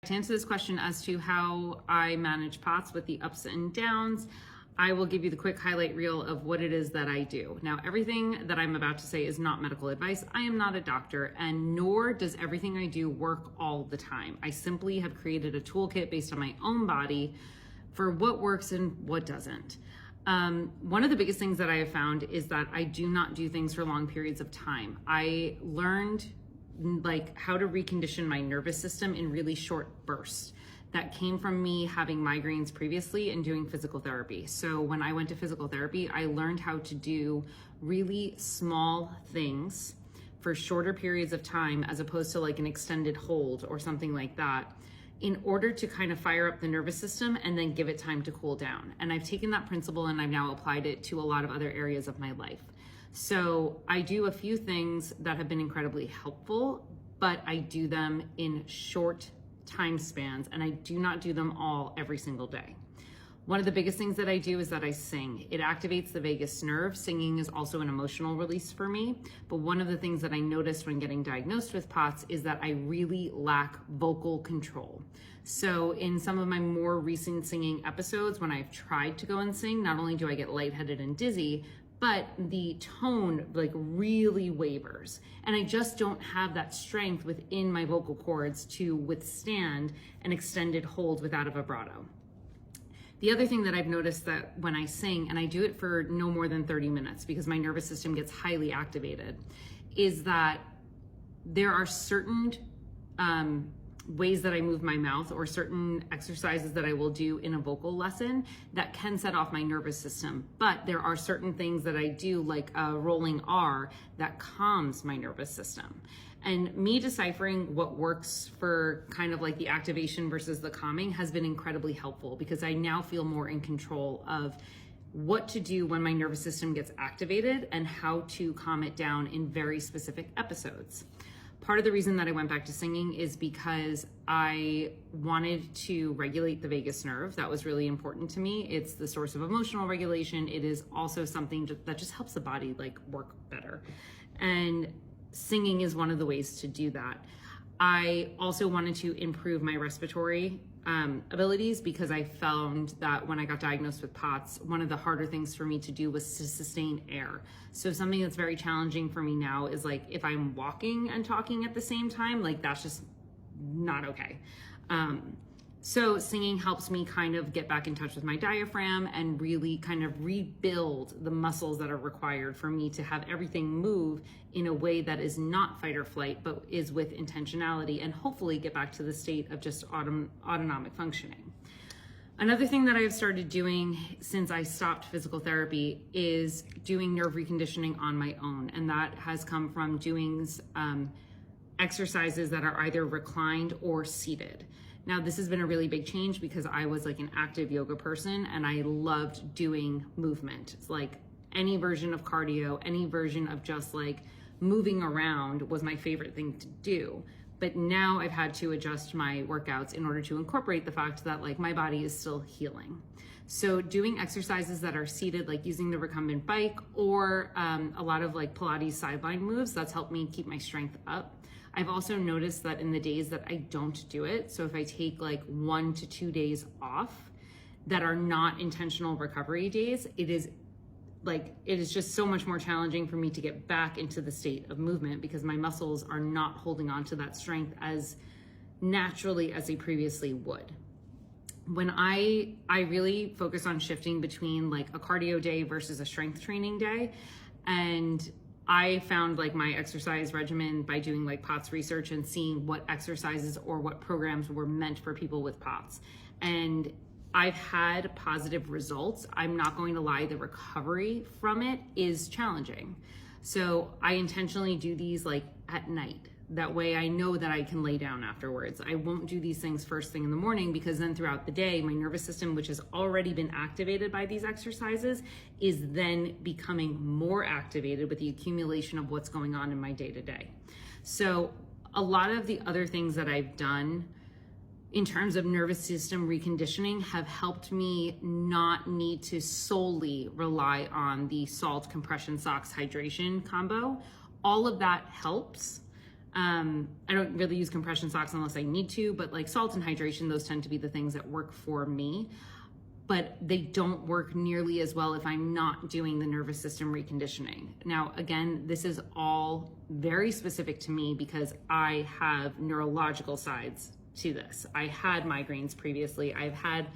To answer this question as to how I manage POTS with the ups and downs, I will give you the quick highlight reel of what it is that I do. Now, everything that I'm about to say is not medical advice. I am not a doctor, and nor does everything I do work all the time. I simply have created a toolkit based on my own body for what works and what doesn't. One of the biggest things that I have found is that I do not do things for long periods of time. I learned how to recondition my nervous system in really short bursts. That came from me having migraines previously and doing physical therapy. So when I went to physical therapy, I learned how to do really small things for shorter periods of time as opposed to like an extended hold or something like that, in order to kind of fire up the nervous system and then give it time to cool down. And I've taken that principle and I've now applied it to a lot of other areas of my life. So I do a few things that have been incredibly helpful, but I do them in short time spans, and I do not do them all every single day. One of the biggest things that I do is that I sing. It activates the vagus nerve. Singing is also an emotional release for me. But one of the things that I noticed when getting diagnosed with POTS is that I really lack vocal control. So in some of my more recent singing episodes, when I've tried to go and sing, not only do I get lightheaded and dizzy, but the tone really wavers. And I just don't have that strength within my vocal cords to withstand an extended hold without a vibrato. The other thing that I've noticed that when I sing, and I do it for no more than 30 minutes because my nervous system gets highly activated, is that there are certain ways that I move my mouth or certain exercises that I will do in a vocal lesson that can set off my nervous system. But there are certain things that I do, like a rolling R, that calms my nervous system. And me deciphering what works for kind of like the activation versus the calming has been incredibly helpful, because I now feel more in control of what to do when my nervous system gets activated and how to calm it down in very specific episodes. Part of the reason that I went back to singing is because I wanted to regulate the vagus nerve. That was really important to me. It's the source of emotional regulation. It is also something that just helps the body work better. And singing is one of the ways to do that. I also wanted to improve my respiratory abilities, because I found that when I got diagnosed with POTS, one of the harder things for me to do was to sustain air. So something that's very challenging for me now is if I'm walking and talking at the same time, that's just not okay. So singing helps me kind of get back in touch with my diaphragm and really kind of rebuild the muscles that are required for me to have everything move in a way that is not fight or flight, but is with intentionality, and hopefully get back to the state of just autonomic functioning. Another thing that I've started doing since I stopped physical therapy is doing nerve reconditioning on my own. And that has come from doing exercises that are either reclined or seated. Now, this has been a really big change because I was an active yoga person and I loved doing movement. It's any version of cardio, any version of just moving around was my favorite thing to do. But now I've had to adjust my workouts in order to incorporate the fact that my my is still healing. So doing exercises that are seated, like using the recumbent bike, or a lot of Pilates sideline moves, that's helped me keep my strength up. I've also noticed that in the days that I don't do it, so if I take 1 to 2 days off that are not intentional recovery days, it is just so much more challenging for me to get back into the state of movement, because my muscles are not holding on to that strength as naturally as they previously would. When I really focus on shifting between a cardio day versus a strength training day, and I found my exercise regimen by doing POTS research and seeing what exercises or what programs were meant for people with POTS. And I've had positive results. I'm not going to lie, the recovery from it is challenging. So I intentionally do these at night. That way I know that I can lay down afterwards. I won't do these things first thing in the morning, because then throughout the day, my nervous system, which has already been activated by these exercises, is then becoming more activated with the accumulation of what's going on in my day-to-day. So a lot of the other things that I've done in terms of nervous system reconditioning have helped me not need to solely rely on the salt, compression socks, hydration combo. All of that helps. I don't really use compression socks unless I need to, but like salt and hydration, those tend to be the things that work for me. But they don't work nearly as well if I'm not doing the nervous system reconditioning. Now, again, this is all very specific to me because I have neurological sides to this. I had migraines previously. I've had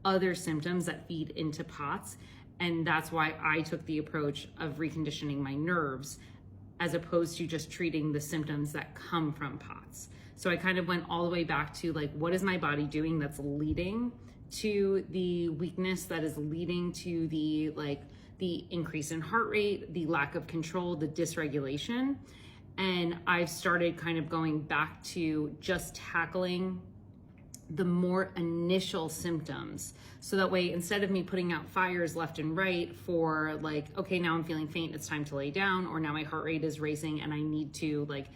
other symptoms that feed into POTS, and that's why I took the approach of reconditioning my nerves as opposed to just treating the symptoms that come from POTS. So I kind of went all the way back to like, what is my body doing that's leading to the weakness, that is leading to the increase in heart rate, the lack of control, the dysregulation. And I've started kind of going back to just tackling the more initial symptoms. So that way, instead of me putting out fires left and right for like, okay, now I'm feeling faint, it's time to lay down, or now my heart rate is racing and I need to like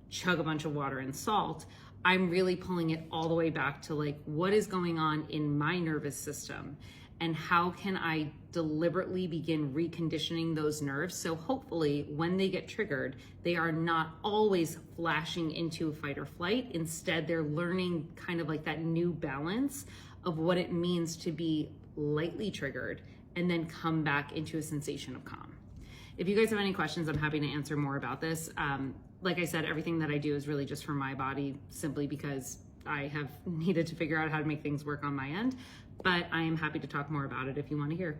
chug a bunch of water and salt, I'm really pulling it all the way back to like, what is going on in my nervous system and how can I deliberately begin reconditioning those nerves so hopefully when they get triggered, they are not always flashing into fight or flight. Instead, they're learning kind of like that new balance of what it means to be lightly triggered and then come back into a sensation of calm. If you guys have any questions, I'm happy to answer more about this. Like I said, everything that I do is really just for my body, simply because I have needed to figure out how to make things work on my end, but I am happy to talk more about it if you want to hear.